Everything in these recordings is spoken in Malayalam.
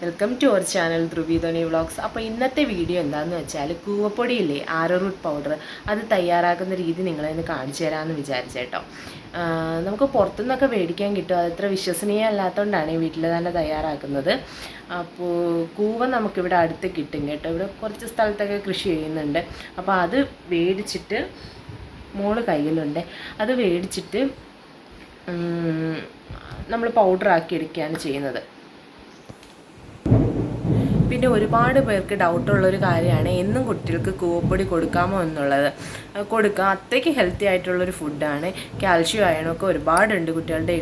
വെൽക്കം ടു അവർ ചാനൽ ധ്രുവീധോനി വ്ളോഗ്സ്. അപ്പോൾ ഇന്നത്തെ വീഡിയോ എന്താണെന്ന് വെച്ചാൽ കൂവപ്പൊടിയില്ലേ ആരോറൂട്ട് പൗഡർ അത് തയ്യാറാക്കുന്ന രീതി നിങ്ങളെന്ന് കാണിച്ചു തരാമെന്ന് വിചാരിച്ചേട്ടോ. നമുക്ക് പുറത്തുനിന്നൊക്കെ മേടിക്കാൻ കിട്ടും, അതത്ര വിശ്വസനീയമല്ലാത്തതുകൊണ്ടാണ് ഈ വീട്ടിൽ തന്നെ തയ്യാറാക്കുന്നത്. അപ്പോൾ കൂവ നമുക്കിവിടെ അടുത്ത് കിട്ടും കേട്ടോ. ഇവിടെ കുറച്ച് സ്ഥലത്തൊക്കെ കൃഷി ചെയ്യുന്നുണ്ട്. അപ്പോൾ അത് മേടിച്ചിട്ട് മോള് കയ്യിലുണ്ട്, അത് മേടിച്ചിട്ട് നമ്മൾ പൗഡറാക്കി എടുക്കുകയാണ് ചെയ്യുന്നത്. പിന്നെ ഒരുപാട് പേർക്ക് ഡൗട്ടുള്ളൊരു കാര്യമാണ് എന്നും കുട്ടികൾക്ക് കൂവപ്പൊടി കൊടുക്കാമോ എന്നുള്ളത്. കൊടുക്കാം, അത്രയ്ക്ക് ഹെൽത്തി ആയിട്ടുള്ളൊരു ഫുഡാണ്. കാൽഷ്യം അയണൊക്കെ ഒരുപാടുണ്ട്. കുട്ടികളുടെ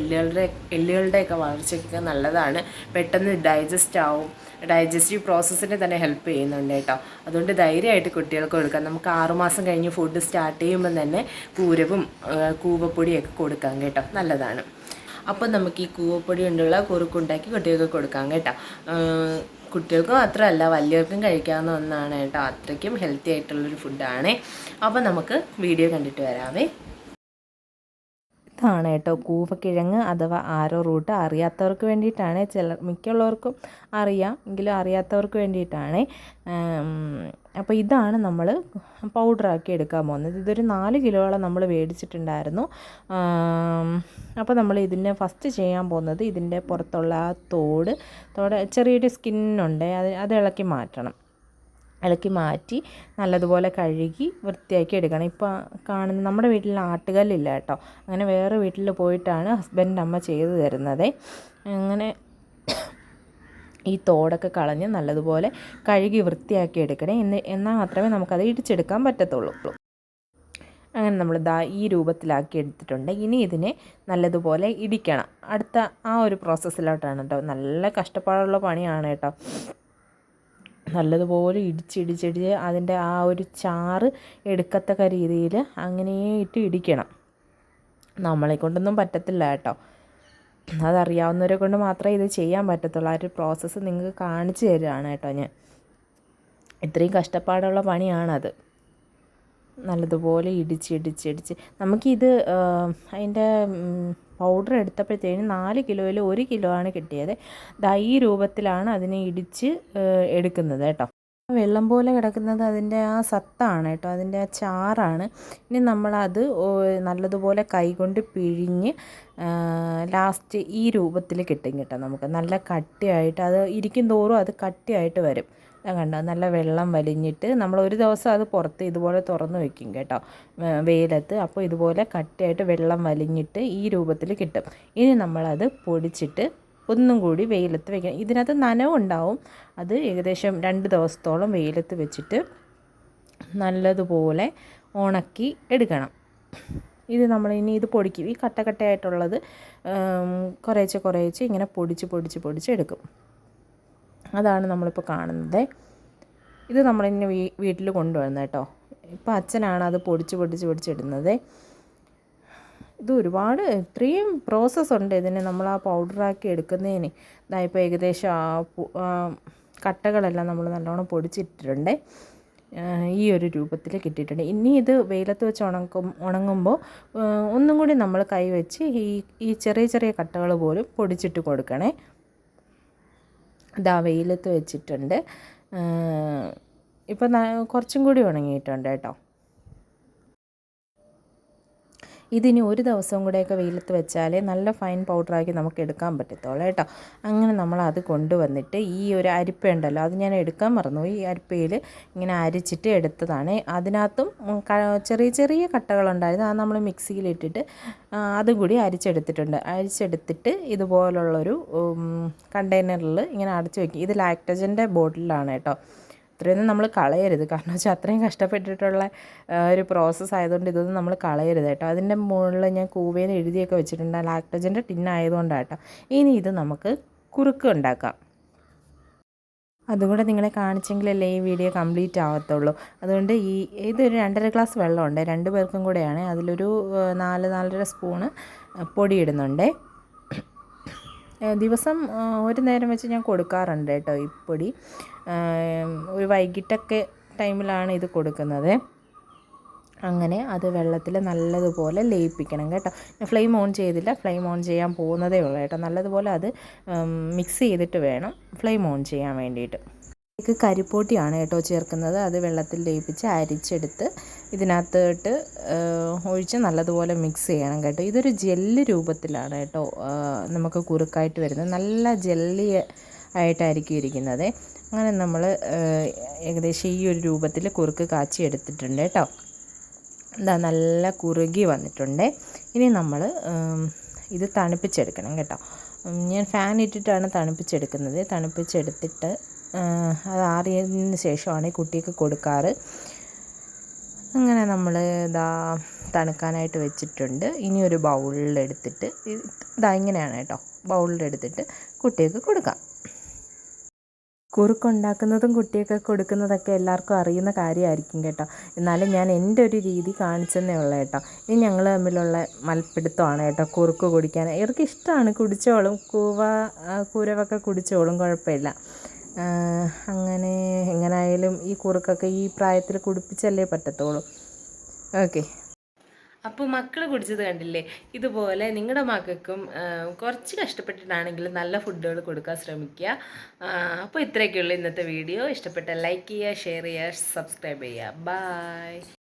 എല്ലുകളുടെയൊക്കെ വളർച്ചയ്ക്കൊക്കെ നല്ലതാണ്. പെട്ടെന്ന് ഡൈജസ്റ്റ് ആവും, ഡൈജസ്റ്റീവ് പ്രോസസ്സിനെ തന്നെ ഹെൽപ്പ് ചെയ്യുന്നുണ്ട് കേട്ടോ. അതുകൊണ്ട് ധൈര്യമായിട്ട് കുട്ടികൾക്ക് കൊടുക്കാം. നമുക്ക് 6 മാസം കഴിഞ്ഞ് ഫുഡ് സ്റ്റാർട്ട് ചെയ്യുമ്പം തന്നെ കൂരവും കൂവപ്പൊടിയൊക്കെ കൊടുക്കാം കേട്ടോ, നല്ലതാണ്. അപ്പം നമുക്ക് ഈ കൂവപ്പൊടി കൊണ്ടുള്ള കുറുക്കുണ്ടാക്കി കുട്ടികൾക്ക് കൊടുക്കാം കേട്ടോ. കുട്ടികൾക്ക് മാത്രമല്ല വലിയവർക്കും കഴിക്കാവുന്ന ഒന്നാണ് കേട്ടോ. അത്രയ്ക്കും ഹെൽത്തി ആയിട്ടുള്ളൊരു ഫുഡാണ്. അപ്പോൾ നമുക്ക് വീഡിയോ കണ്ടിട്ട് വരാവേ. ഇതാണ് കേട്ടോ കൂവക്കിഴങ്ങ് അഥവാ ആരോറൂട്ട്. അറിയാത്തവർക്ക് വേണ്ടിയിട്ടാണ്, മിക്കുള്ളവർക്കും അറിയാം, എങ്കിലും അറിയാത്തവർക്ക് വേണ്ടിയിട്ടാണ്. അപ്പോൾ ഇതാണ് നമ്മൾ പൗഡറാക്കി എടുക്കാൻ പോകുന്നത്. ഇതൊരു 4 കിലോളം നമ്മൾ മേടിച്ചിട്ടുണ്ടായിരുന്നു. അപ്പോൾ നമ്മൾ ഇതിനെ ഫസ്റ്റ് ചെയ്യാൻ പോകുന്നത് ഇതിൻ്റെ പുറത്തുള്ള ആ തോട് ചെറിയൊരു സ്കിന്നുണ്ട്, അത് ഇളക്കി മാറ്റണം. ഇളക്കി മാറ്റി നല്ലതുപോലെ കഴുകി വൃത്തിയാക്കി എടുക്കണം. ഇപ്പോൾ കാണുന്ന നമ്മുടെ വീട്ടിൽ ആട്ടുകല്ലില്ല കേട്ടോ, അങ്ങനെ വേറെ വീട്ടിൽ പോയിട്ടാണ് ഹസ്ബൻഡിൻ്റെ അമ്മ ചെയ്തു തരുന്നത്. അങ്ങനെ ഈ തോടൊക്കെ കളഞ്ഞ് നല്ലതുപോലെ കഴുകി വൃത്തിയാക്കി എടുക്കണേ, എന്നാൽ മാത്രമേ നമുക്കത് ഇടിച്ചെടുക്കാൻ പറ്റത്തുള്ളൂ. അങ്ങനെ നമ്മൾ ഈ രൂപത്തിലാക്കി എടുത്തിട്ടുണ്ട്. ഇനി ഇതിനെ നല്ലതുപോലെ ഇടിക്കണം. അടുത്ത ആ ഒരു പ്രോസസ്സിലോട്ടാണ് കേട്ടോ. നല്ല കഷ്ടപ്പാടുള്ള പണിയാണ് കേട്ടോ. നല്ലതുപോലെ ഇടിച്ചിടിച്ചിടിച്ച് അതിൻ്റെ ആ ഒരു ചാറ് എടുക്കത്തക്ക രീതിയിൽ അങ്ങനെ ഇടിക്കണം. നമ്മളെ കൊണ്ടൊന്നും പറ്റത്തില്ല കേട്ടോ, അതറിയാവുന്നവരെ കൊണ്ട് മാത്രമേ ഇത് ചെയ്യാൻ പറ്റത്തുള്ളൂ. ആ ഒരു പ്രോസസ്സ് നിങ്ങൾക്ക് കാണിച്ചു തരികയാണ് കേട്ടോ ഞാൻ. ഇത്രയും കഷ്ടപ്പാടുള്ള പണിയാണത്. നല്ലതുപോലെ ഇടിച്ച് നമുക്കിത് അതിൻ്റെ പൗഡർ എടുത്തപ്പോഴത്തേനും 4 കിലോയിൽ 1 കിലോ ആണ് കിട്ടിയത്. ഈ രൂപത്തിലാണ് അതിനെ ഇടിച്ച് എടുക്കുന്നത് കേട്ടോ. വെള്ളം പോലെ കിടക്കുന്നത് അതിൻ്റെ ആ സത്താണ് കേട്ടോ, അതിൻ്റെ ആ ചാറാണ്. ഇനി നമ്മളത് നല്ലതുപോലെ കൈകൊണ്ട് പിഴിഞ്ഞ് ലാസ്റ്റ് ഈ രൂപത്തിൽ കിട്ടും കേട്ടോ. നമുക്ക് നല്ല കട്ടിയായിട്ട്, അത് ഇരിക്കും തോറും അത് കട്ടിയായിട്ട് വരും. കണ്ടോ, നല്ല വെള്ളം വലിഞ്ഞിട്ട് നമ്മൾ ഒരു ദിവസം അത് പുറത്ത് ഇതുപോലെ തുറന്ന് വെക്കും കേട്ടോ, വെയിലത്ത്. അപ്പോൾ ഇതുപോലെ കട്ടിയായിട്ട് വെള്ളം വലിഞ്ഞിട്ട് ഈ രൂപത്തിൽ കിട്ടും. ഇനി നമ്മളത് പൊടിച്ചിട്ട് ഒന്നും കൂടി വെയിലത്ത് വെക്കണം. ഇതിനകത്ത് നനവുണ്ടാവും, അത് ഏകദേശം 2 ദിവസത്തോളം വെയിലത്ത് വെച്ചിട്ട് നല്ലതുപോലെ ഉണക്കി എടുക്കണം. ഇത് നമ്മളിനി ഇത് പൊടിക്കും. ഈ കട്ടയായിട്ടുള്ളത് കുറേശ്ശെ ഇങ്ങനെ പൊടിച്ചെടുക്കും. അതാണ് നമ്മളിപ്പോൾ കാണുന്നത്. ഇത് നമ്മളിങ്ങനെ വീട്ടിൽ കൊണ്ടുവരുന്നത് കേട്ടോ. ഇപ്പോൾ അച്ഛനാണ് അത് പൊടിച്ചിടുന്നത്. ഇത് ഒരുപാട് ഇത്രയും പ്രോസസ്സുണ്ട് ഇതിന്, നമ്മൾ ആ പൗഡറാക്കി എടുക്കുന്നതിന്. ഇപ്പോൾ ഏകദേശം കട്ടകളെല്ലാം നമ്മൾ നല്ലോണം പൊടിച്ചിട്ടിട്ടുണ്ട്. ഈ ഒരു രൂപത്തിൽ കിട്ടിയിട്ടുണ്ട്. ഇനി ഇത് വെയിലത്ത് വെച്ച് ഉണങ്ങുമ്പോൾ ഒന്നും കൂടി നമ്മൾ കൈ വെച്ച് ഈ ചെറിയ കട്ടകൾ പോലും പൊടിച്ചിട്ട് കൊടുക്കണേ. വെയിലത്ത് വെച്ചിട്ടുണ്ട്. ഇപ്പം കുറച്ചും കൂടി ഉണങ്ങിയിട്ടുണ്ട് കേട്ടോ. ഇതിനി ഒരു ദിവസം കൂടെയൊക്കെ വെയിലത്ത് വെച്ചാലേ നല്ല ഫൈൻ പൗഡറാക്കി നമുക്ക് എടുക്കാൻ പറ്റത്തുള്ളൂ കേട്ടോ. അങ്ങനെ നമ്മളത് കൊണ്ടുവന്നിട്ട് ഈ ഒരു അരിപ്പ ഉണ്ടല്ലോ, അത് ഞാൻ എടുക്കാൻ മറന്നുപോയി. ഈ അരിപ്പയിൽ ഇങ്ങനെ അരിച്ചിട്ട് എടുത്തതാണ്. അതിനകത്തും ചെറിയ കട്ടകളുണ്ടായിരുന്നു, അത് നമ്മൾ മിക്സിയിലിട്ടിട്ട് അതും കൂടി അരിച്ചെടുത്തിട്ട് ഇതുപോലുള്ളൊരു കണ്ടെയ്നറിൽ ഇങ്ങനെ അടച്ചു വയ്ക്കും. ഇത് ലാക്ടജൻ്റെ ബോട്ടിലാണ് കേട്ടോ. ഇത്രയൊന്നും നമ്മൾ കളയരുത്, കാരണം വെച്ചാൽ അത്രയും കഷ്ടപ്പെട്ടിട്ടുള്ള ഒരു പ്രോസസ്സ് ആയതുകൊണ്ട് ഇതൊന്നും നമ്മൾ കളയരുത് കേട്ടോ. അതിൻ്റെ മുകളിൽ ഞാൻ കൂവേന്ന് എഴുതിയൊക്കെ വെച്ചിട്ടുണ്ട്, ലാക്ടജൻ്റെ ടിന്നായതുകൊണ്ടാണ് കേട്ടോ. ഇനി ഇത് നമുക്ക് കുറുക്ക് ഉണ്ടാക്കാം. അതുകൂടെ നിങ്ങളെ കാണിച്ചെങ്കിലല്ലേ ഈ വീഡിയോ കംപ്ലീറ്റ് ആവത്തുള്ളൂ. അതുകൊണ്ട് ഇതൊരു 2.5 ഗ്ലാസ് വെള്ളമുണ്ട്, 2 പേർക്കും കൂടെയാണ്. അതിലൊരു 4-4.5 സ്പൂണ് പൊടി ഇടുന്നുണ്ട്. ദിവസം ഒരു നേരം വെച്ച് ഞാൻ കൊടുക്കാറുണ്ട് കേട്ടോ ഈ പൊടി. ഒരു വൈകിട്ടൊക്കെ ടൈമിലാണ് ഇത് കൊടുക്കുന്നത്. അങ്ങനെ അത് വെള്ളത്തിൽ നല്ലതുപോലെ ലയിപ്പിക്കണം കേട്ടോ. ഫ്ലെയിം ഓൺ ചെയ്തില്ല, ഫ്ലെയിം ഓൺ ചെയ്യാൻ പോകുന്നതേ ഉള്ളൂ കേട്ടോ. നല്ലതുപോലെ അത് മിക്സ് ചെയ്തിട്ട് വേണം ഫ്ലെയിം ഓൺ ചെയ്യാൻ വേണ്ടിയിട്ട്. ഇതിലേക്ക് കരിപ്പോട്ടിയാണ് കേട്ടോ ചേർക്കുന്നത്. അത് വെള്ളത്തിൽ ലയിപ്പിച്ച് അരിച്ചെടുത്ത് ഇതിനകത്തോട്ട് ഒഴിച്ച് നല്ലതുപോലെ മിക്സ് ചെയ്യണം കേട്ടോ. ഇതൊരു ജെല്ല് രൂപത്തിലാണ് കേട്ടോ നമുക്ക് കുറുക്കായിട്ട് വരുന്നത്. നല്ല ജെല്ലി ആയിട്ടായിരിക്കും ഇരിക്കുന്നത്. അങ്ങനെ നമ്മൾ ഏകദേശം ഈ ഒരു രൂപത്തിൽ കുറുക്ക് കാച്ചി എടുത്തിട്ടുണ്ട് കേട്ടോ. ഇതാ നല്ല കുറുകി വന്നിട്ടുണ്ട്. ഇനി നമ്മൾ ഇത് തണുപ്പിച്ചെടുക്കണം കേട്ടോ. ഞാൻ ഫാൻ ഇട്ടിട്ടാണ് തണുപ്പിച്ചെടുക്കുന്നത്. തണുപ്പിച്ചെടുത്തിട്ട് അത് ആറിയതിന് ശേഷമാണ് കുട്ടിക്ക് കൊടുക്കാറ്. അങ്ങനെ നമ്മൾ ഇതാ തണുക്കാനായിട്ട് വെച്ചിട്ടുണ്ട്. ഇനി ഒരു ബൗളിലെടുത്തിട്ട് ഇതാ ഇങ്ങനെയാണ് കേട്ടോ, ബൗളിലെടുത്തിട്ട് കുട്ടിക്ക് കൊടുക്കാം. കുറുക്കുണ്ടാക്കുന്നതും കുട്ടിയൊക്കെ കൊടുക്കുന്നതൊക്കെ എല്ലാവർക്കും അറിയുന്ന കാര്യമായിരിക്കും കേട്ടോ. എന്നാലും ഞാൻ എൻ്റെ ഒരു രീതി കാണിച്ചെന്നേ ഉള്ളൂ കേട്ടോ. ഇനി ഞങ്ങൾ തമ്മിലുള്ള മൽപ്പിടുത്തമാണ് കേട്ടോ കുറുക്ക് കുടിക്കാൻ. ഇവർക്ക് ഇഷ്ടമാണ്, കുടിച്ചോളും. കൂരവൊക്കെ കുടിച്ചോളും, കുഴപ്പമില്ല. അങ്ങനെ എങ്ങനെയായാലും ഈ കുറുക്കൊക്കെ ഈ പ്രായത്തിൽ കുടിപ്പിച്ചല്ലേ പറ്റത്തുള്ളൂ. ഓക്കെ, അപ്പോൾ മക്കൾ കുടിച്ചത് കണ്ടില്ലേ? ഇതുപോലെ നിങ്ങളുടെ മക്കൾക്കും കുറച്ച് കഷ്ടപ്പെട്ടിട്ടാണെങ്കിലും നല്ല ഫുഡുകൾ കൊടുക്കാൻ ശ്രമിക്കുക. അപ്പോൾ ഇത്രയൊക്കെയുള്ളൂ ഇന്നത്തെ വീഡിയോ. ഇഷ്ടപ്പെട്ട ലൈക്ക് ചെയ്യുക, ഷെയർ ചെയ്യുക, സബ്സ്ക്രൈബ് ചെയ്യുക. ബൈ.